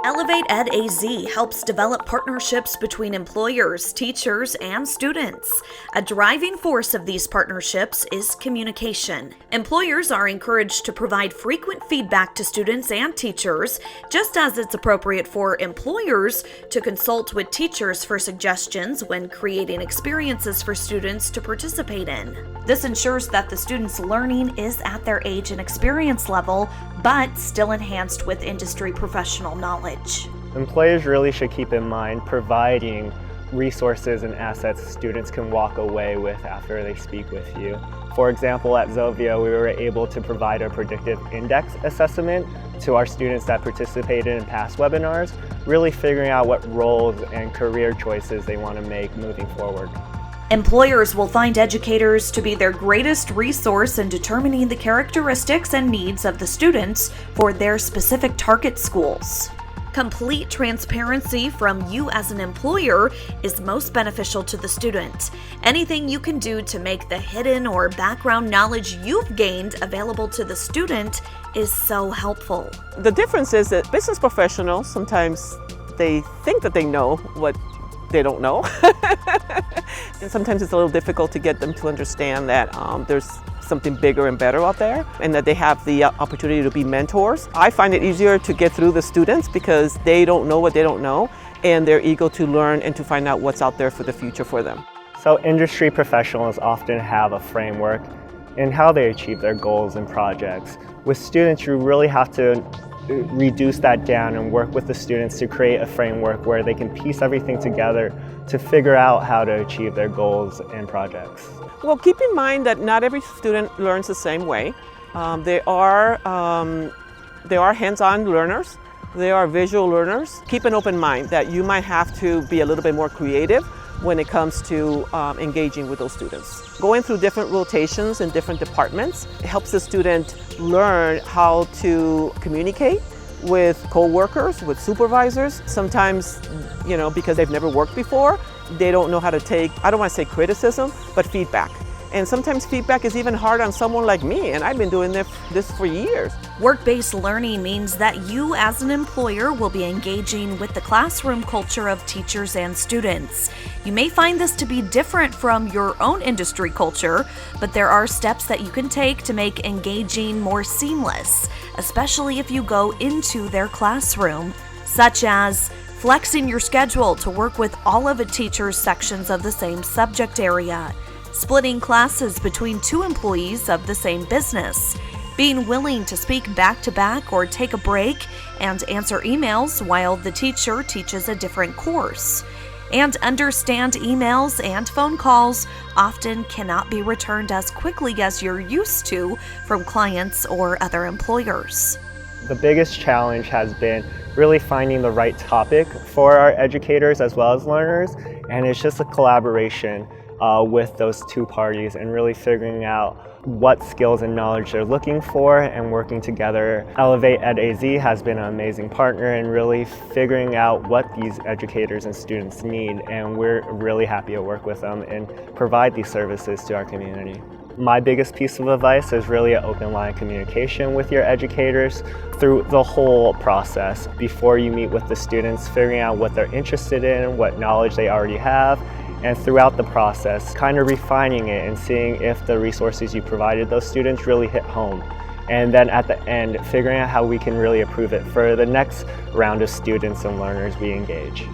ElevateEdAZ helps develop partnerships between employers, teachers, and students. A driving force of these partnerships is communication. Employers are encouraged to provide frequent feedback to students and teachers, just as it's appropriate for employers to consult with teachers for suggestions when creating experiences for students to participate in. This ensures that the students' learning is at their age and experience level, but still enhanced with industry professional knowledge. Employers really should keep in mind providing resources and assets students can walk away with after they speak with you. For example, at Zovia, we were able to provide a predictive index assessment to our students that participated in past webinars, really figuring out what roles and career choices they want to make moving forward. Employers will find educators to be their greatest resource in determining the characteristics and needs of the students for their specific target schools. Complete transparency from you as an employer is most beneficial to the student. Anything you can do to make the hidden or background knowledge you've gained available to the student is so helpful. The difference is that business professionals, sometimes they think that they know what they don't know. And sometimes it's a little difficult to get them to understand that there's something bigger and better out there, and that they have the opportunity to be mentors. I find it easier to get through the students because they don't know what they don't know, and they're eager to learn and to find out what's out there for the future for them. So industry professionals often have a framework in how they achieve their goals and projects. With students, you really have to reduce that down and work with the students to create a framework where they can piece everything together to figure out how to achieve their goals and projects. Well, keep in mind that not every student learns the same way. There are hands-on learners, there are visual learners. Keep an open mind that you might have to be a little bit more creative when it comes to engaging with those students. Going through different rotations in different departments helps the student learn how to communicate with co-workers, with supervisors. Sometimes, because they've never worked before, they don't know how to take, I don't want to say criticism, but feedback. And sometimes feedback is even hard on someone like me, and I've been doing this for years. Work-based learning means that you as an employer will be engaging with the classroom culture of teachers and students. You may find this to be different from your own industry culture, but there are steps that you can take to make engaging more seamless, especially if you go into their classroom, such as flexing your schedule to work with all of a teacher's sections of the same subject area, splitting classes between two employees of the same business, being willing to speak back-to-back or take a break and answer emails while the teacher teaches a different course, and understand emails and phone calls often cannot be returned as quickly as you're used to from clients or other employers. The biggest challenge has been really finding the right topic for our educators as well as learners, and it's just a collaboration with those two parties and really figuring out what skills and knowledge they're looking for and working together. ElevateEdAZ has been an amazing partner in really figuring out what these educators and students need, and we're really happy to work with them and provide these services to our community. My biggest piece of advice is really an open line of communication with your educators through the whole process. Before you meet with the students, figuring out what they're interested in, what knowledge they already have, and throughout the process, kind of refining it and seeing if the resources you provided those students really hit home. And then at the end, figuring out how we can really improve it for the next round of students and learners we engage.